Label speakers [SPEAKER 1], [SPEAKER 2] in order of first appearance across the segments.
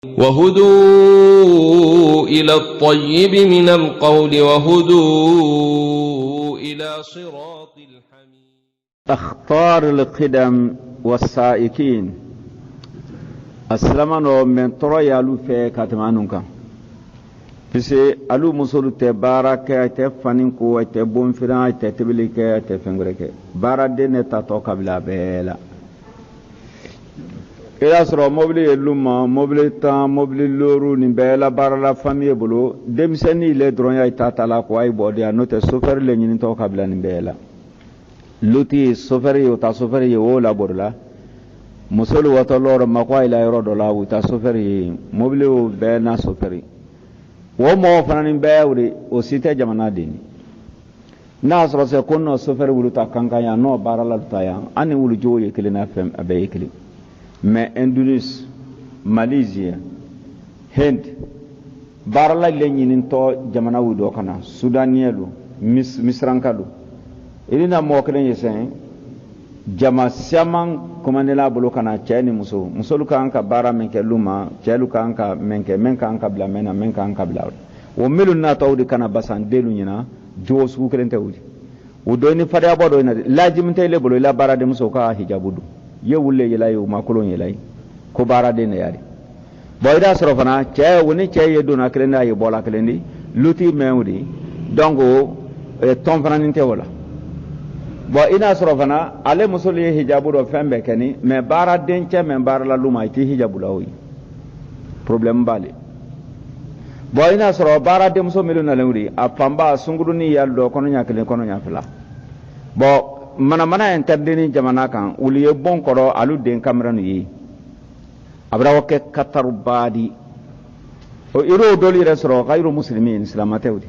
[SPEAKER 1] وهدوا إلى الطيب من القول وهدوا إلى صراط الحميد.
[SPEAKER 2] أخطار القدم والسائكين أسلمنا من طرى يالو في كاتمانونكا فسي ألو مسولو تبارك تفنينكو تبون فران تتبليك تفنغرك بارا دين تاتوكا بلا بلا ila sɔrɔ mobili ye luma mobili tan mobili loru nin bɛɛ la baara la famille bolo denmisɛnnin le dɔrɔn y'a ta la ko ayi bɔ de yan n'o tɛ chauffeur le ɲinitɔ ka bila nin bɛɛ la luti chauffeur ye o ta chauffeur ye o labori la muso le wɔtɔ lɔɔrɔ ma ko ayi la yɔrɔ dɔ la o ta chauffeur ye mobili o bɛɛ na chauffeur ye o mɔgɔ fana nin bɛɛ o si tɛ jamana den ye n'a sɔrɔ se ko nɔ chauffeur wulu ta kankan yan n'o baara la ta yan an ni wulu jogo ye kelen na fɛn a bɛɛ ye kelen. Mais Indonésie, Malaisie, Hind, barala le ñininto jamana wudo kana Sudanielu, Misrankalu. Ilina mo kelen yesen jama siaman komandela bolo kana cheni muso ka anka bara menke luma, chelu ka anka menka anka bla mena menka anka bla. O melu na tawdi kana basan delu ñina jo su kelen tawdi. Wudo ni fada bodo ina lajimte le bolo la bara de muso ka hijabudu. Ye wulle yelay o makolon yelay ko bara de ne yari boyda soro fana che woni che ye dona klenda ye bola klendi luti mewdi dongo ton fana ninte wala bo ina soro fana ale musuli ye hijabu do fembe keni me bara den che me bara la luma ti hijabu la wi problem bale bo ina soro bara de muso melu na lewri apamba sunguru ni yaldo kono nyakle kono nyafla bo mana interdini jamana kan uliye bon koro alu den cameroun yi abra wake kataru badi o iro doli resro khairu muslimin islamatewdi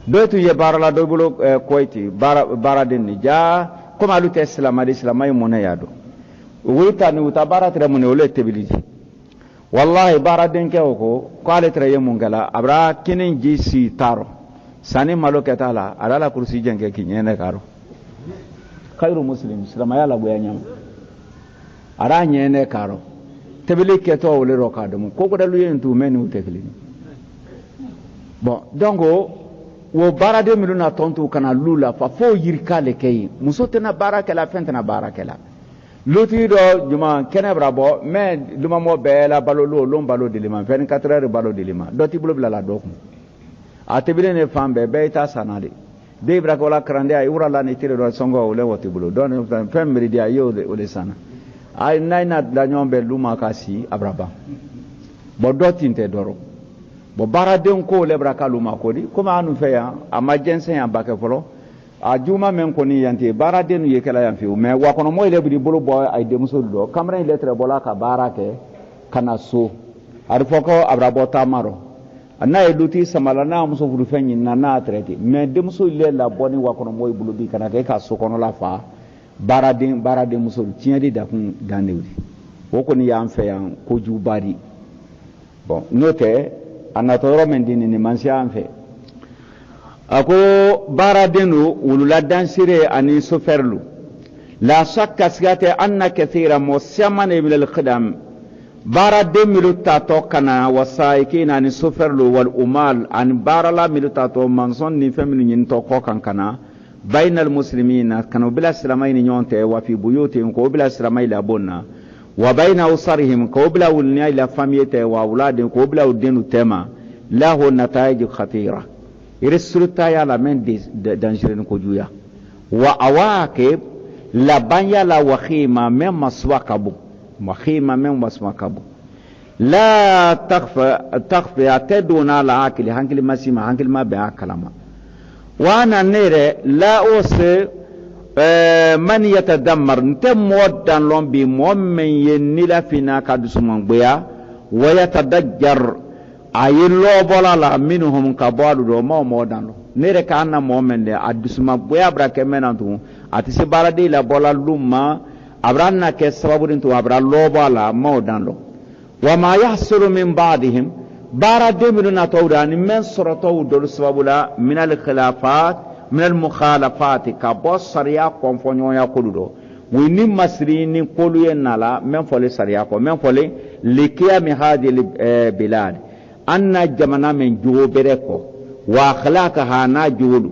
[SPEAKER 2] dotu ye barala do bolo koyti bara den ni ja comme alu te islamay mona yado wita ni uta bara tre mona ole tebiliji wallahi bara den ke ko ale tre ye mungala abra kinin jisi taro sani malo ketala ala kursi jenge kinyene karo khairu muslim silamaya la goya nyam ara nyene karo tebele keto wole roka dum ko ko dalu yentu menu tekli bon donc wo barade miluna tontu kana lula fa fo yirkale kay musotena barakala fentena barakala loti do juma kene brabo mais luma mo bela balolo lom balo de lima 24 heures balo de lima doti bulo bla la dokum a tebele ne fambe be ta sanade de brakola krande ay urala ne tire do songo le woti bulu don fem meridia yo de sana ay naina da nyombe luma kasi abraba bo dotinte doro bo baraden ko le braka luma ko di kuma anu fe ya amajense ya bake folo a juma men ko ni yanti baraden ye kala yan fi me wa kono moy le budi bulu bo ay de muso do kamra letre bola ka barake kana so ar foko abrabo tamaro ana eluti samala na muso furu fenyi na traité mais de muso ile la boni wa kono moy bulu bi kana ke ka so kono la fa barade muso tiende da kun danewdi woko ni ya amfe yan ko jubari bon note anatoro mendini ni mansia amfe ako barade no ulula dansire ani soferlu la shakka sigate anna kathira musamman min al-qadam bara de minuta to kana wasaikina ni soferlu wal umal an bara la minuta to manson ni femini nyin to ko kana bainal muslimina kana bila islamaini nyonte wa fi buyutin ko bila islamaila bonna wa baina usarihim ko bila ulni ila famiyete wa auladin ko bila udinu tema lahu nataij khatira irsulta ya la men dangerin ko juya wa awaqib la banya la wakhima mem maswakabu مخيمة من واسمكابو لا تخفى تدون على عاكل هنكل ما سيما هنكل ما بها كلامه وانا نيري لا اوسي من يتدمر نتم ودان لون بي مؤمن ينلا فينا كادسمان بيا ويتدجر اي لو بولا منهم كبالو دو ما ودان لو نيري كان مؤمن دي ادسمان بيا برك منانتو اتسي باردي لا بولا لوما abrana ke sababu dintu abra loba la mawdanlo wama yahsulu min ba'dihim bara demina tawdani men suratu dol sababu la min al khilafat min al mukhalafat ka bosariya konfonyo ya kodudo wini masri ni kolu yenala men fole sariya ko men fole لقيام هذه البلاد أن جمنا من جو بريكو وأخلاقها ناجول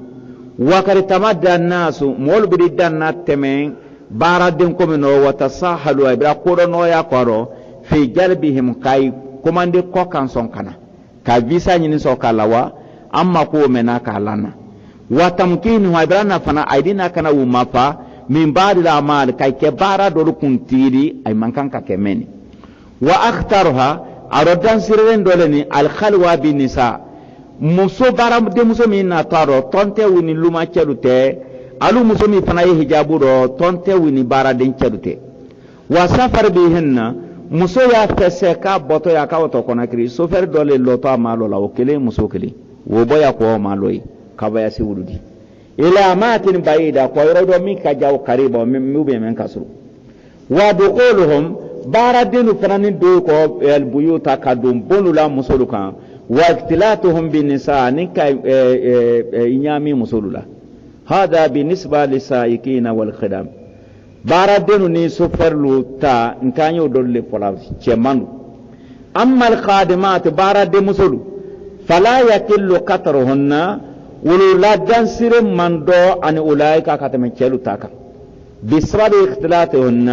[SPEAKER 2] وقد تمدى الناس مول بريدنا تمين باردنكم منه وتصاحلوا إبرا قرنوا يقروا في جلبهم كاي كماندي كوكان سونكنا كفيسا نينسو كالاوا أما كو منا كالانا وتمكينه إبرانا فنا أيدينا كنا ومافا من بعد الأعمال كاي كبارا دولو كنتيري أي منكان كمني وأختارها أردان سيرين دولني الخلوة بالنساء muso bara de muso min na taro tonte wini luma cerute alu muso mi fana ye hijabu do tonte wini bara den cerute wa safar bihinna muso ya fese ka boto ya ka woto konakri sofer dole loto amalo la okele muso kele wo boya ko maloi ka baya si wuludi ila amatin baida ko yoro mi ka jaw karibo mi be men kasru wa duquluhum bara dinu fana ni do ko el buyuta kadum bonula muso lukan واختلاطهم بالنساء نكا إنيامي مسولولا هذا بالنسبة للسائقين والخدام باردنو ني سفرلو تا نكاني ودول فلاو چمانو أما الخادمات بارد مسولو فلا يكل قطرهن ولو لا جنسر من دو أن أولئك كتمنشلو تاكا بسبب اختلاطهن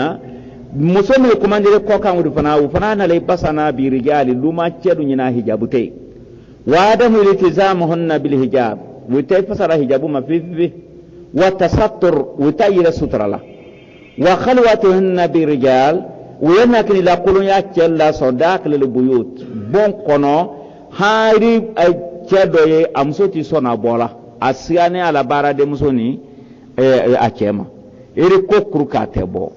[SPEAKER 2] musomi kumandire kokan udufana ufana lay basana bi rijali luma cedu nyina hijabute wa adamu iltizamuhunna bil hijab witay fasara hijabu mafifi wa tasattur witayira sutrala wa khalwatuhunna bi rijal wanakin ila qulun ya cella sodak lil buyut bon kono hari ay cedoye amsoti sona bola asiane ala bara de musoni akema iri kokru katebo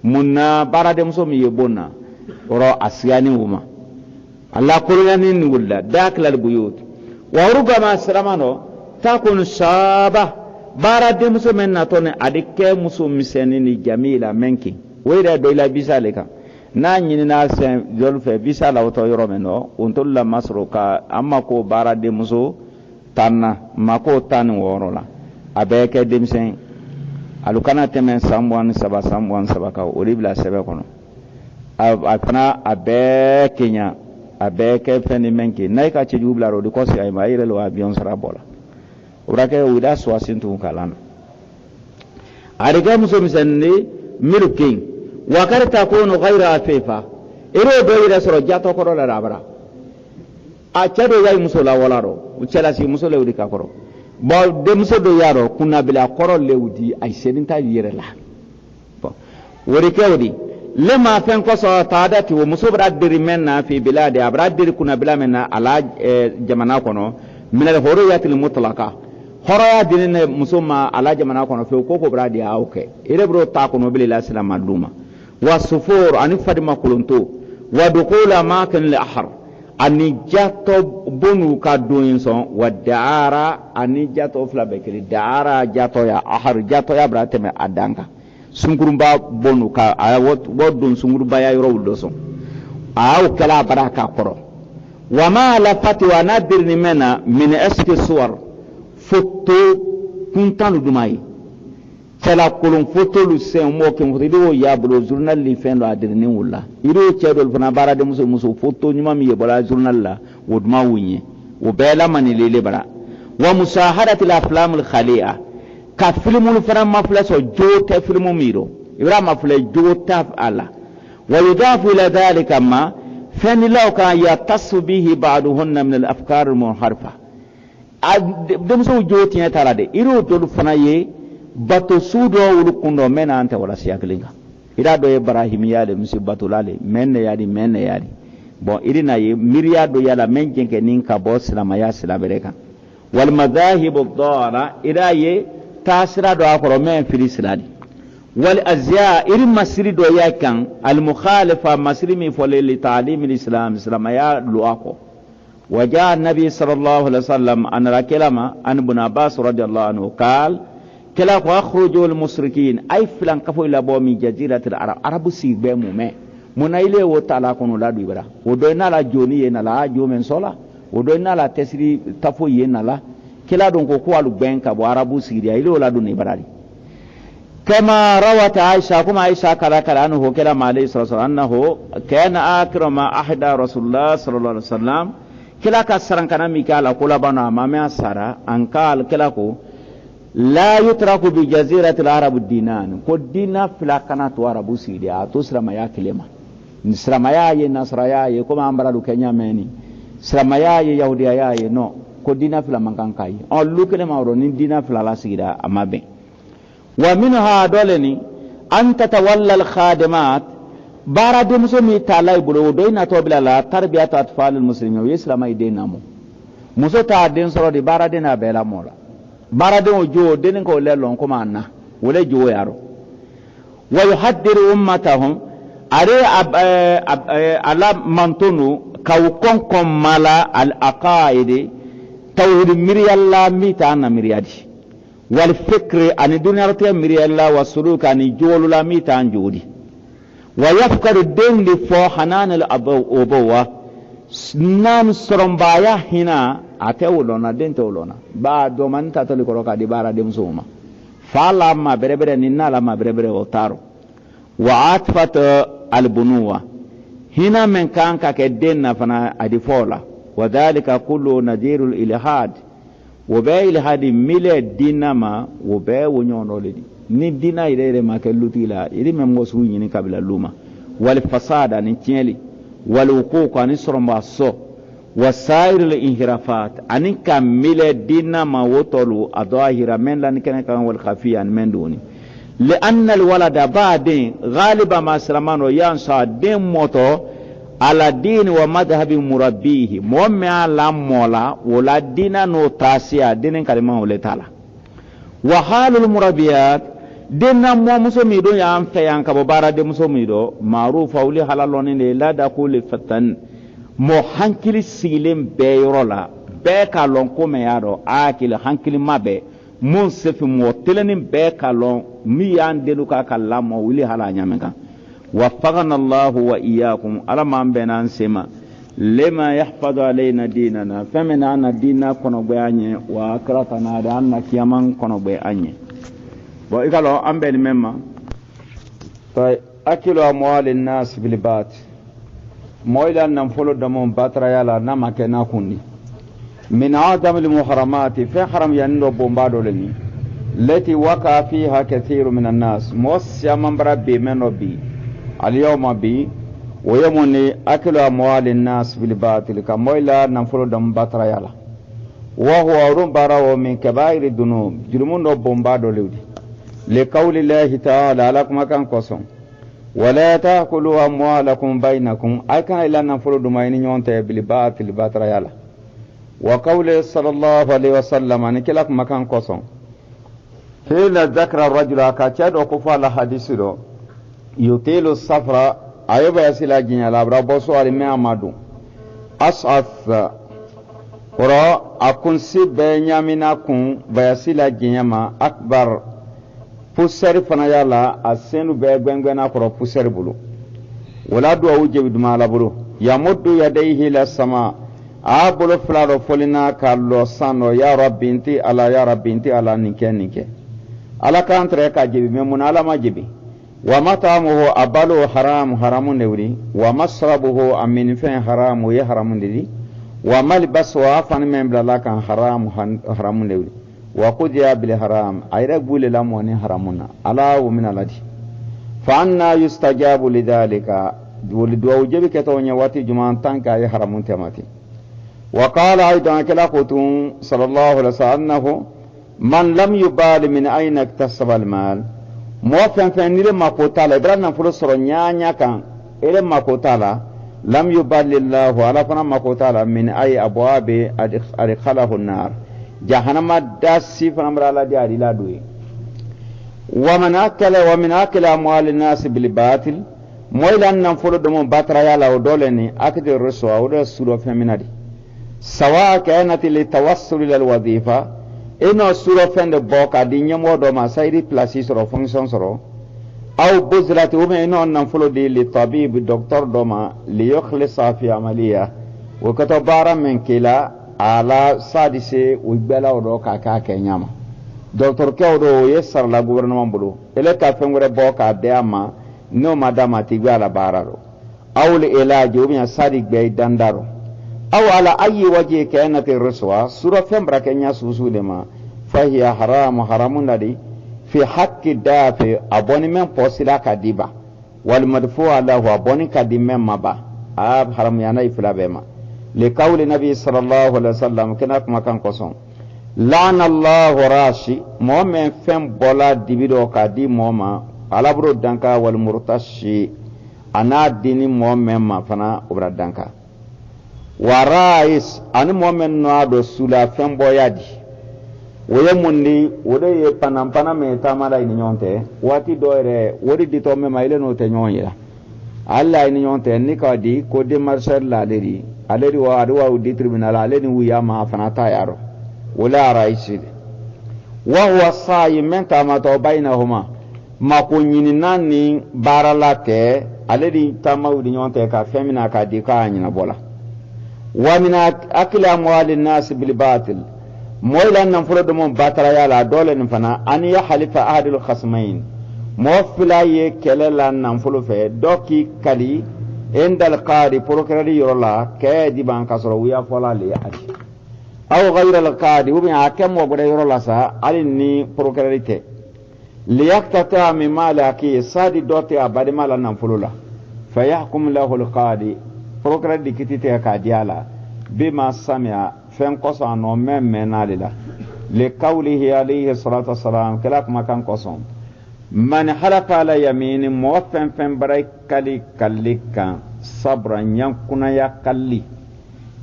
[SPEAKER 2] munna bara de muso mi yebona oro asiyani wuma alla qur'ani ni wala dakla al buyut wa rubama salamano takun shaba bara de muso men na tone adike muso miseni ni jamila menki wera do ila bisaleka na nyini na sen jolfe bisala auto yoro meno untulla masruka amma ko bara de muso tanna mako tan worola abeke demsen alukana temen samwan saba ka olibla sebe kono afana abe kenya abe ke feni menki naika ci jubla ro di ko si ay mayire lo avion sara bola urake wida so asintu kalana ariga muso misenni milking wakar takunu ghayra afifa iro do ira soro jato ko la rabara a chado yai muso la wala ro uchela si muso le udi ka koro bo de muso do yaro kuna bila koro lewdi ay sedinta yere la bo wori kewdi lema fen ko so taadati wo muso bra diri menna fi biladi abra diri kuna bila menna ala jamana kono min al hurriyatil mutlaqa horoya dinne muso ma ala jamana kono fe ko bra di awke ire bro ta kono bil islam maduma wa sufur an fadima kuluntu wa duqula ma kan li ahar ani jato bonu ka doyin son wa daara ani jato flabekri daara jato ya ahar jato ya brateme adanka sungurumba bonu ka wodun sungurumba ya yoro do son aw kala baraka koro wa ma la fati wa nadir ni mena min aski suwar foto kuntanu dumai kala kolon foto lu sen mo ke mo do ya bolo journal li fen lo adirni wala iro cedol fana bara de muso foto nyuma mi yebola journal la wodma wunye o bela mani lele bara wa musahadati al aflam al khali'a ka filmul fana mafla so jote filmu miro ibra mafla jota ala wa yudafu ila dhalika ma fani law ka yatasu bihi ba'duhunna min al afkar al munharifa de muso joti ya tarade iro dol fana ye bato sudo wulu kundo mena ante wala siaklinga ida do ibrahimiya le musibato lale menne yadi bon irina ye miriya do yala men jenke nin ka bo silamaya silabereka wal madahib ad-dara ida ye tasira do akoro men fili siladi wal azya ir masri do yakan al mukhalifa masri mi fole li ta'lim al-islam silamaya lu ako waja nabi sallallahu alaihi wasallam an rakelama an ibn abbas radiyallahu anhu qala kela ko akhruju al musrikin ay filan kafo ila bo mi jaziratul arab arabu si be mu me munaile wo tala kono la du ibra o do na la joni ye na la jo men sola o do na la tesri tafo ye na la kela don ko ko alu ben ka bo arabu si dia ile wala du ni barali كما روت عائشة كما عائشة كلا أنه كلام عليه الصلاة والسلام أنه كان آخر ما أحدى رسول الله صلى الله عليه وسلم كلا كسرن كنا ميكالا كلا بنا ما سارا أنكال كلا كو لا يترك بجزيرة العرب الدينان كدينا فلا كانت عرب سيدي أتوسر ما يا كلمة نسر ما يا نصر يا كما أمبرا لكنيا مني سر ما يا يهودي يا نو كدينا فلا مكان كاي أو لوكلم أوروني دينا فلا لا سيدا أما بين ومنها دولني أن تتولى الخادمات بارد مسلمي تعالى يقولوا دوينا توبلا لا تربية أطفال المسلمين ويسلم يدينا مو مسو تعدين سرو دي باردنا بلا مولا باردن جو دين كو لون كما ولا جو يارو ويحذر أمتهم أري على منتونو كوكون كمالا الأقايد توحيد مريا الله ميتانا مريادي والفكر أن الدنيا رتيا مريا الله والسلوك أن يجول لا ميتان جودي ويفكر الدين لفو حنان الأبوة نام سرمبايا هنا أتولونا دين تولونا بعد من تطلق روكا دي بارا دي مسوما فعلا ما بربرة نينا لما بربرة وطارو وعاطفة البنوة هنا من كان كدين فنا أدفولا وذلك كله نذير الإلحاد وباي الهادي ميلة دينا ما وباي ونيون ولدي ni dina ire ma ke lutila iri mem go suyi ni kabila luma wal fasada ni tieli wal huquq ani soromba so wasair al inhirafat ani kamile dina ma wotolu adahira men lan kana kan wal khafiyan men duni لأن الولد بعدين غالبا ما سلمان ينسى دين موتو على دين ومذهب مربيه مومع لامولا ولا دين نو تاسيا دين كلمه ولا تعالى وحال المربيات دينا مو مسوميدو يام فيان كبو بارا دي مسوميدو معروف اولي حلالوني لا داكول فتن مو حنكلي سيلم بيرولا بيكا لون كومي يارو اكل حنكلي مابي منصف مو تلنين بيكا لون ميان دلوكا كلام ولي حلا نيامكا وفقنا الله واياكم على ما بينان سما لما يحفظ علينا ديننا فمن أن ديننا كنو بياني وأكرتنا دعنا كيامان كنو بياني وإقالوا أمبين مما طيب أكلوا أموال الناس بالبات مويلا ننفلو دمون باترا يالا نما كنا كوني من عدم المحرمات في حرم ينلو بومبادو لني التي وقع فيها كثير من الناس موسيا من بربي من ربي اليوم بي ويموني أكل أموال الناس بالباطل كمويلا ننفلو دم باترا يالا وهو رمبارو من كبائر الذنوب جرمون بومبادو لودي لقول الله تعالى لكم كان قصم ولا تأكلوا أموالكم بينكم أكن إلا ننفلو دمين يونتي بالباطل باترا يالا وقول صلى الله عليه وسلم أن كلاك مكان قصم حين ذكر الرجل أكاتشاد وكفال حديثه يطيل السفر ayuba yasila jinya labra boso ali me amadu as'ath koro akun sibbe nyamina kun bayasila jinya ma akbar pusari fana yala asenu be gwengwena koro pusari bulu wala do wuje biduma la bulu yamuddu yadayhi la sama abulu flaro folina kallo sano ya rabbi inti ala ninke ala kantre ka jibi memuna ala majibi ومطعمه أبلو حرام نوري ومشربه أمين فين حرام ويحرام نوري وملبسه أفن من بلا كان حرام نوري وقضي بالحرام أيرك بول لاموني حرامنا ألا ومن الذي فأنا يستجاب لذلك ولدوا وجبك توني واتي جمان تانكا يحرام تماتي وقال أيضا كلا قطون صلى الله عليه وسلم أنه من لم يبال من أين اكتسب المال موفن فنيل ماكوتالا إبراهيم نفلو سرنيانيا كان إلى ماكوتالا لم يبال الله على فنا ماكوتالا من أي أبواب أدخله النار جهنم داسي فنمرا دي أدي لا دوي ومن أكل أموال الناس بالباطل مويلا نفلو دمون باترا يالا ودولني أكد الرسوة ودرسولو فمنادي سواء كانت للتوصل إلى الوظيفة ino suro fende boka di nyamo do ma sayri place soro fonction soro aw buzrati ube ino nan fulo di li tabib docteur do ma li yukhlisa fi amaliya wa katabara min kila ala sadise ubela do ka kenyama docteur kewdo yesar la gouvernement bulu ele ka fengure boka deama no madama tigwa la bararo aw li ilaji o bien sadik be dandaro aw ala ayi waji kanati ruswa sura fembra kenya susude ma fahiya haramun ladi fi haqqi dafi aboni men posila kadiba wal madfu lahu aboni kadimem maba ab haram yana ifla bema li qawli nabi sallallahu alaihi wasallam kana kuma kan koson lana allah rashi mu'min fem bola dibido kadi moma alabro danka wal murtashi ana dini mu'min ma fana obra danka wa rais ani mu'min no ado sula fem boyadi woye mundi wode ye panampana me tamala ini nyonte wati doire wodi dito me maile no te nyonyira alla ini nyonte ni kadi ko de marshal la leri aleri wa adwa di tribunal aleni wiya ma fana ta yaro wala raisi wa huwa sa'i men tamato bainahuma ma ko nyini nani baralate aleri tamawdi nyonte ka femina ka di ka nyina bola wa min akla amwalin nas bil batil moylan nan fulo do mon batara yala dole ni fana an ya halifa ahadul khasmain mo filaye kelela nan fulo fe doki kali indal qadi procureur yorola ke di ban kasoro wiya fola le ati aw ghayra al qadi ubi hakem mo gode yorola sa alini procureur li yaktata min malaki sadi dote abadi mala nan fulo la fayahkum lahu al qadi procureur dikitite ka diala bima samia fen koso no memme nalila li qawlihi alayhi salatu wassalam kala kuma kan koso man halafa ala yamin muwaffan fen barai kali kalika sabran yankuna ya kalli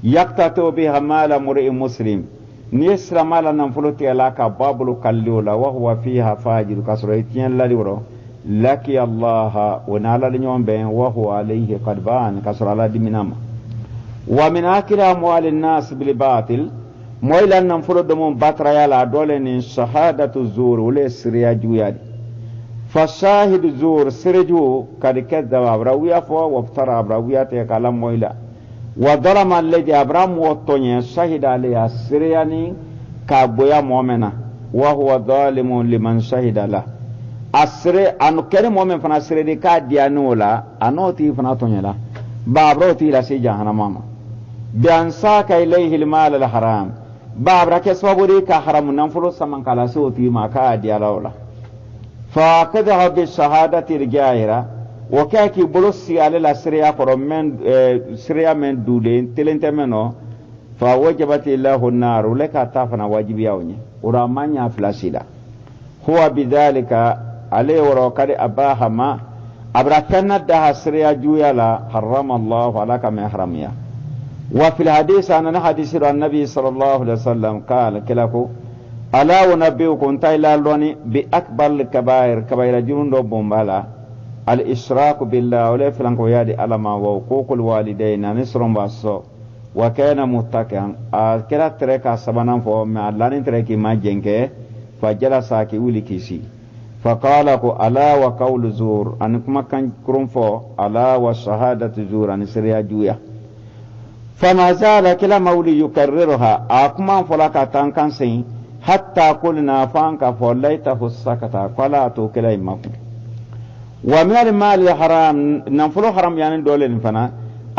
[SPEAKER 2] yaktatu biha mala mur'i muslim ni islamala nan fuluti alaka babulu kalliola wa huwa fiha fajir kasro itien laliwro laki allah wa nala nyombe wa huwa alayhi qadban kasro ala diminama wa min akila amwalin nas bil batil moylan nan fulo do mon batra yala dole ni shahadatu zur wala siriya juyadi fa shahidu zur sirju kad kadaba abrawiya fo wa ftara abrawiya te kala moyla wa darama alladhi abram wa tonya shahida alayha siriyani ka boya mu'mina wa huwa zalimun liman shahida la asre anu kere mu'min fana siredi ka dianola anoti fana tonya la babroti la si jahannama بأنساك إليه المال الحرام بابرك سببري كحرام ننفلو سمن كلا سوتي ما كادي على فأخذها بالشهادة الجاهرة وكاكي بلوسي على السرية فرمن سرية من دولين تلنت منه فوجبت الله النار ولك تافنا واجب يوني ورامانيا فلاسيلا هو بذلك عليه وروكاري أباها ما أبركنا دها سرية جويلا حرم الله على كما يحرميا وفي الحديث عن حديث النبي صلى الله عليه وسلم قال كلاكو ألا ونبئكم تايلا لوني بأكبر الكبائر كبائر جنون بومبالا الإشراك بالله ولا فلانكو يادي ألما ووقوق الوالدين نصر باسو وكان متكئا كلا تركا سبنان فو ما لان تركي ما جنكه فجلس كي ولي كيسي فقالكو ألا وقول زور أنكما كان كرنفو ألا وشهادة زور أن سريا جويا فما زال كلا مولي يكررها أكما فلك تنكن سين حتى قلنا فانك فوليته السكتا فلا توكلا يمكن ومن المال الحرام ننفلو حرام يعني دولين فنا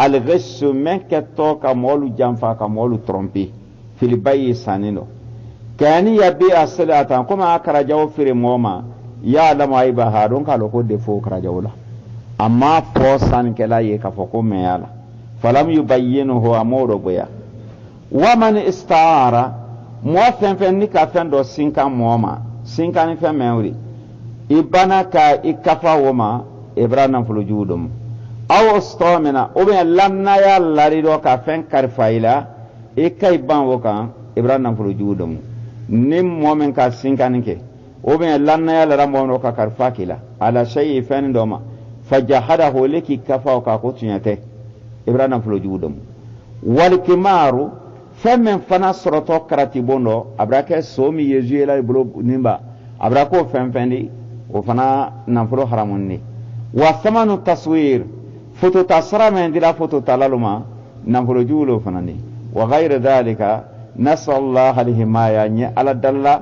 [SPEAKER 2] الغش من كتوك مولو جنفا كمولو ترومبي في البي سانينو كان يبيع السلعة كما أكرجو في موما يعلم عيبها دون كالوكو دفو كرجولا أما فوسان كلا يكفوكو ميالا فلم يبينه أمور بيا ومن استعار موفن فنكا فندو سينكا موما سينكا نفن موري إبانا كا إكفا وما إبرانا فلجودم أو استومنا أبين لمنا يا لاريدو كا فن كارفايلا إكا إبان وكا إبرانا فلجودم نم مومن كا سينكا نكي أبين لمنا يا لرمون وكا كارفاكيلا على شيء فن دوما فجحده لكي كفا وكا قطنيته إبرانا فلجودم والكمارو فمن فنا سرطو كراتيبونو أبراك سومي يجي لا يبلو نيمبا أبراكو فنفندي وفنا ننفلو حراموني وثمن التصوير فوتو تصرى من دلا فوتو تلالما ننفلو جولو فناني وغير ذلك نسأل الله الحماية على الدلة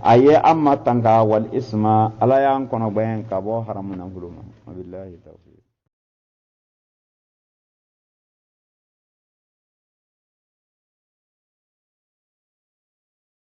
[SPEAKER 2] aye amma tanga wal isma ala yan kono bayan ka bo haramun nguluma billahi tawfiq